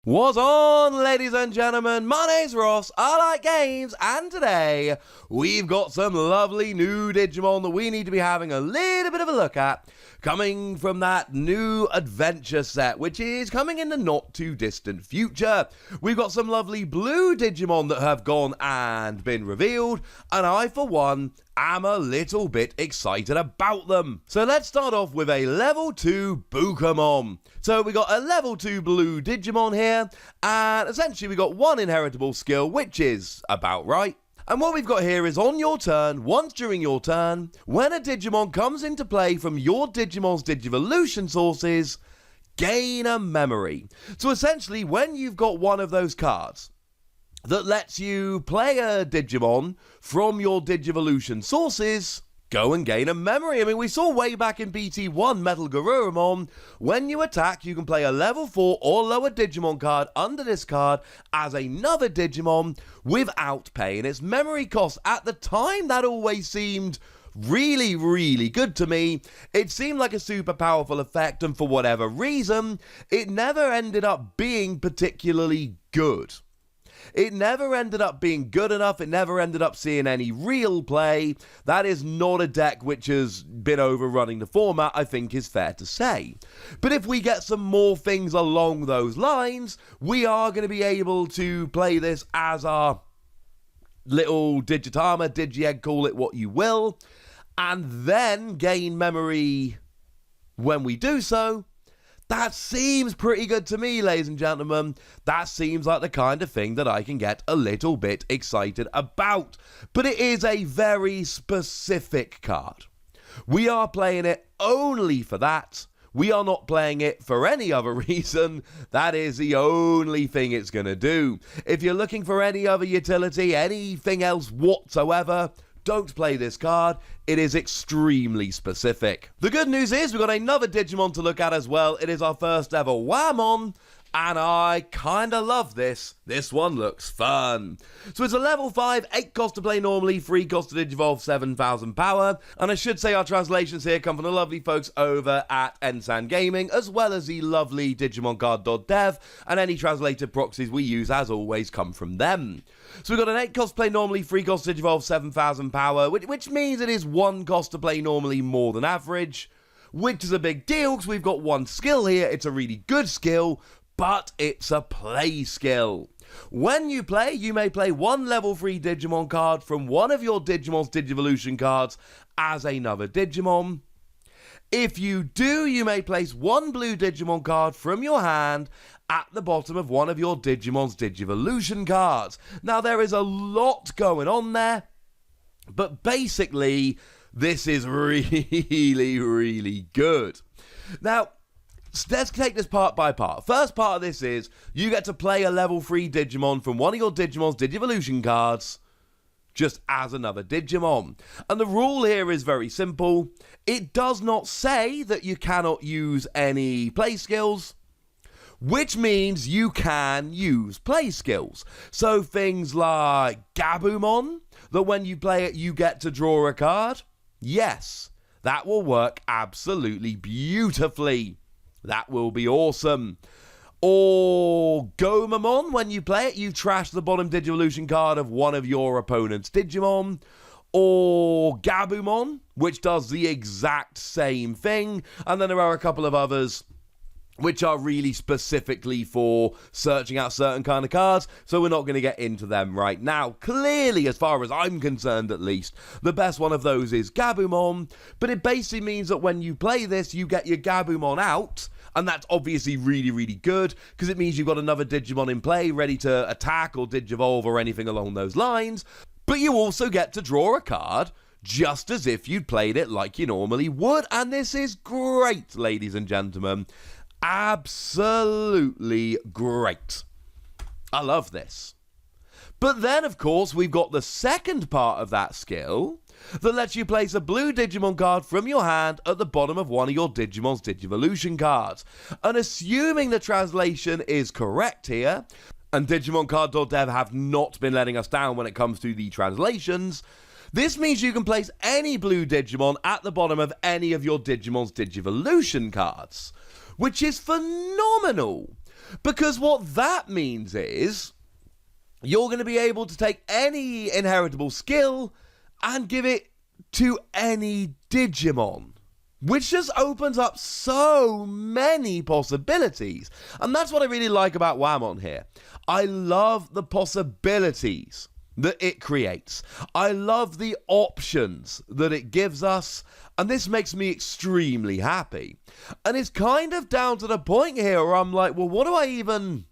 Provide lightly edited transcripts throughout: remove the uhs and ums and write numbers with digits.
What's on, ladies and gentlemen? My name's Ross, I like games, and today we've got some lovely new Digimon that we need to be having a little bit of a look at, coming from that new adventure set, which is coming in the not too distant future. We've got some lovely blue Digimon that have gone and been revealed, and I, for one, am a little bit excited about them. So let's start off with a level 2 Bukamon. So we got a level 2 blue Digimon here, and essentially we got one inheritable skill, which is about right. And what we've got here is on your turn, once during your turn, when a Digimon comes into play from your Digimon's Digivolution sources, gain a memory. So essentially, when you've got one of those cards that lets you play a Digimon from your Digivolution sources, go and gain a memory. I mean, we saw way back in BT1 Metal Garurumon, when you attack, you can play a level 4 or lower Digimon card under this card as another Digimon without paying its memory cost. At the time, that always seemed really good to me. It seemed like a super powerful effect, and for whatever reason, it never ended up being particularly good. It never ended up being good enough. It never ended up seeing any real play. That is not a deck which has been overrunning the format, I think is fair to say. But if we get some more things along those lines, we are going to be able to play this as our little Digitama, Digi-Egg, call it what you will, and then gain memory when we do so. That seems pretty good to me, ladies and gentlemen. That seems like the kind of thing that I can get a little bit excited about. But it is a very specific card. We are playing it only for that. We are not playing it for any other reason. That is the only thing it's going to do. If you're looking for any other utility, anything else whatsoever, don't play this card. It is extremely specific. The good news is we've got another Digimon to look at as well. It is our first ever Whamon, and I kinda love this. This one looks fun. So it's a level 5, 8 cost to play normally, 3 cost to Digivolve, 7,000 power. And I should say our translations here come from the lovely folks over at Ensan Gaming, as well as the lovely DigimonCard.dev, and any translated proxies we use, as always, come from them. So we've got an 8 cost to play normally, 3 cost to Digivolve, 7,000 power, which means it is 1 cost to play normally more than average, which is a big deal because we've got one skill here. It's a really good skill, but it's a play skill. When you play, you may play one level 3 Digimon card from one of your Digimon's Digivolution cards as another Digimon. If you do, you may place one blue Digimon card from your hand at the bottom of one of your Digimon's Digivolution cards. Now, there is a lot going on there, but basically, this is really good. Now, let's take this part by part. First part of this is, you get to play a level 3 Digimon from one of your Digimon's Digivolution cards just as another Digimon. And the rule here is very simple. It does not say that you cannot use any play skills, which means you can use play skills. So things like Gabumon, that when you play it you get to draw a card. Yes, that will work absolutely beautifully. That will be awesome. Or Gomamon, when you play it, you trash the bottom Digivolution card of one of your opponent's Digimon. Or Gabumon, which does the exact same thing. And then there are a couple of others which are really specifically for searching out certain kind of cards, so we're not going to get into them right now. Clearly, as far as I'm concerned at least, the best one of those is Gabumon, but it basically means that when you play this, you get your Gabumon out, and that's obviously really good, because it means you've got another Digimon in play, ready to attack or Digivolve or anything along those lines, but you also get to draw a card, just as if you'd played it like you normally would, and this is great, ladies and gentlemen. Absolutely great. I love this. But then, of course, we've got the second part of that skill that lets you place a blue Digimon card from your hand at the bottom of one of your Digimon's Digivolution cards. And assuming the translation is correct here, and DigimonCard.dev have not been letting us down when it comes to the translations, this means you can place any blue Digimon at the bottom of any of your Digimon's Digivolution cards, which is phenomenal. Because what that means is you're going to be able to take any inheritable skill and give it to any Digimon, which just opens up so many possibilities. And that's what I really like about Whamon here. I love the possibilities that it creates. I love the options that it gives us, and this makes me extremely happy. And it's kind of down to the point here where I'm like, well, what do I even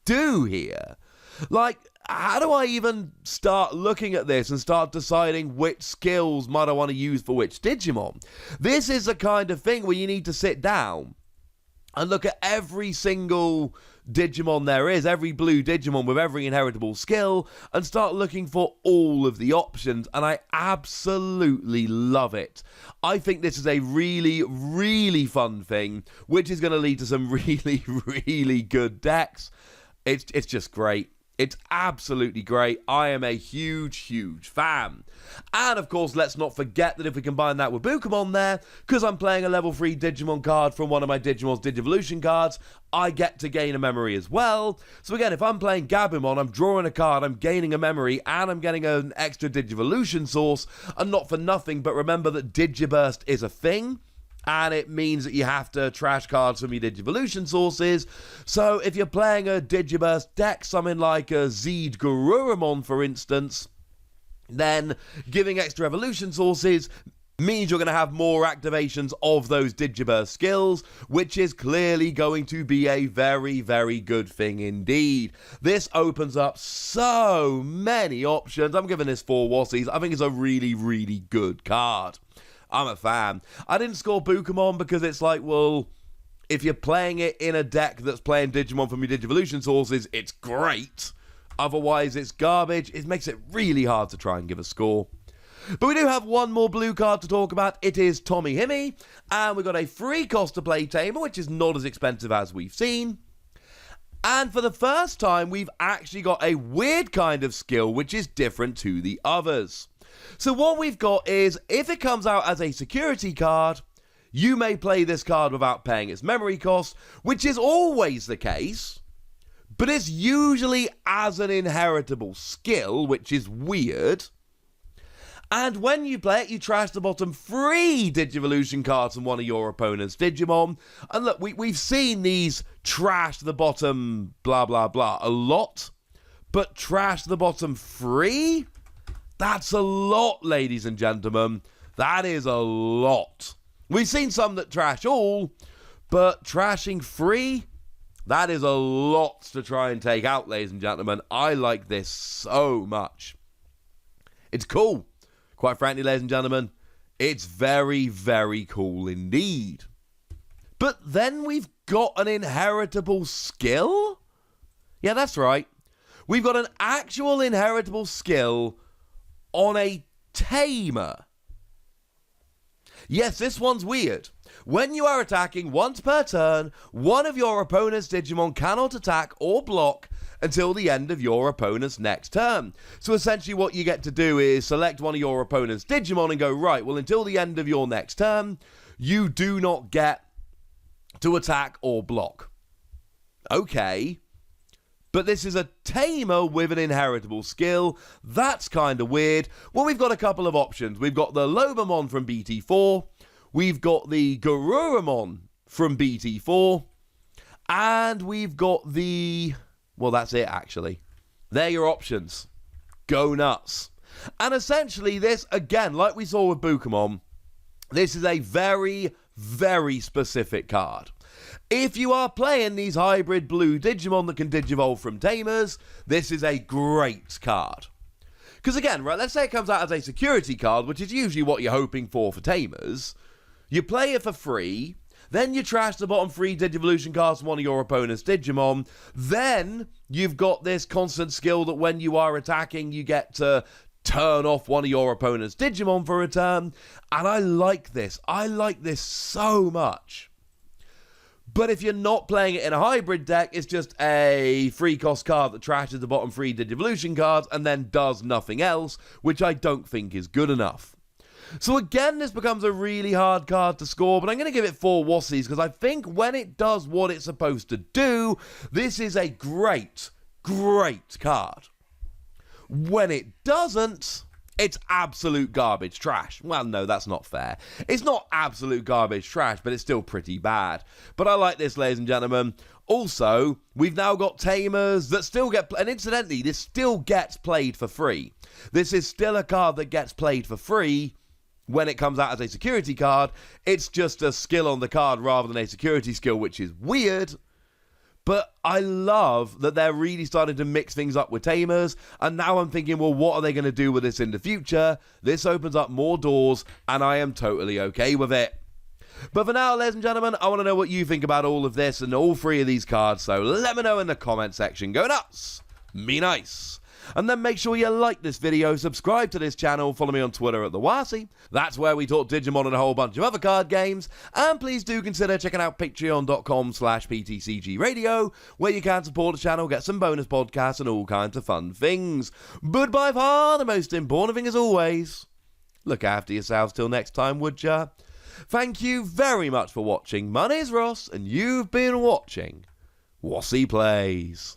do here? Like, how do I even start looking at this and start deciding which skills might I want to use for which Digimon? This is the kind of thing where you need to sit down and look at every single Digimon there is, every blue Digimon with every inheritable skill, and start looking for all of the options, and I absolutely love it. I think this is a really, really fun thing, which is going to lead to some really, really good decks. It's just great. It's absolutely great. I am a huge, huge fan. And of course, let's not forget that if we combine that with Bukamon there, because I'm playing a level 3 Digimon card from one of my Digimon's Digivolution cards, I get to gain a memory as well. So again, if I'm playing Gabumon, I'm drawing a card, I'm gaining a memory, and I'm getting an extra Digivolution source. And not for nothing, but remember that Digiburst is a thing. And it means that you have to trash cards from your Digivolution sources. So if you're playing a Digiburst deck, something like a Zed Garurumon, for instance, then giving extra evolution sources means you're going to have more activations of those Digiburst skills, which is clearly going to be a very, very good thing indeed. This opens up so many options. I'm giving this 4 Wassies. I think it's a really, really good card. I'm a fan. I didn't score Bukamon because it's like, well, if you're playing it in a deck that's playing Digimon from your Digivolution sources, it's great. Otherwise, it's garbage. It makes it really hard to try and give a score. But we do have one more blue card to talk about. It is Tommy Himi. And we've got a free cost to play Tamer, which is not as expensive as we've seen. And for the first time, we've actually got a weird kind of skill, which is different to the others. So what we've got is, if it comes out as a security card, you may play this card without paying its memory cost, which is always the case, but it's usually as an inheritable skill, which is weird. And when you play it, you trash the bottom 3 Digivolution cards from one of your opponent's Digimon. And look, we've seen these trash the bottom blah blah blah a lot, but trash the bottom 3? That's a lot, ladies and gentlemen. That is a lot. We've seen some that trash all, but trashing 3? That is a lot to try and take out, ladies and gentlemen. I like this so much. It's cool. Quite frankly, ladies and gentlemen, it's very, very cool indeed. But then we've got an inheritable skill? Yeah, that's right. We've got an actual inheritable skill on a Tamer. Yes, this one's weird. When you are attacking once per turn, one of your opponent's Digimon cannot attack or block until the end of your opponent's next turn. So essentially what you get to do is select one of your opponent's Digimon and go, right, well, until the end of your next turn, you do not get to attack or block. Okay. But this is a Tamer with an inheritable skill. That's kind of weird. Well, we've got a couple of options. We've got the Lobamon from BT4. We've got the Garurumon from BT4. And we've got the... Well, that's it, actually. They're your options. Go nuts. And essentially this, again, like we saw with Bukamon, this is a very, very specific card. If you are playing these hybrid blue Digimon that can Digivolve from Tamers, this is a great card. Because again, right, let's say it comes out as a security card, which is usually what you're hoping for Tamers. You play it for free, then you trash the bottom 3 Digivolution cards from one of your opponent's Digimon, then you've got this constant skill that when you are attacking, you get to turn off one of your opponent's Digimon for a turn, and I like this. I like this so much. But if you're not playing it in a hybrid deck, it's just a free cost card that trashes the bottom 3 Digivolution cards and then does nothing else, which I don't think is good enough. So again, this becomes a really hard card to score, but I'm going to give it 4 Wassies because I think when it does what it's supposed to do, this is a great, great card. When it doesn't, it's absolute garbage trash. Well, no, that's not fair. It's not absolute garbage trash, but it's still pretty bad. But I like this, ladies and gentlemen. Also, we've now got Tamers that still get... And incidentally, this still gets played for free. This is still a card that gets played for free when it comes out as a security card. It's just a skill on the card rather than a security skill, which is weird. But I love that they're really starting to mix things up with Tamers. And now I'm thinking, well, what are they going to do with this in the future? This opens up more doors, and I am totally okay with it. But for now, ladies and gentlemen, I want to know what you think about all of this and all 3 of these cards. So let me know in the comment section. Go nuts! Be nice! And then make sure you like this video, subscribe to this channel, follow me on Twitter at @TheWassi. That's where we talk Digimon and a whole bunch of other card games. And please do consider checking out patreon.com/PTCG Radio, where you can support the channel, get some bonus podcasts and all kinds of fun things. But by far, the most important thing as always, look after yourselves till next time, would ya? Thank you very much for watching. My name's Ross, and you've been watching Wassi Plays.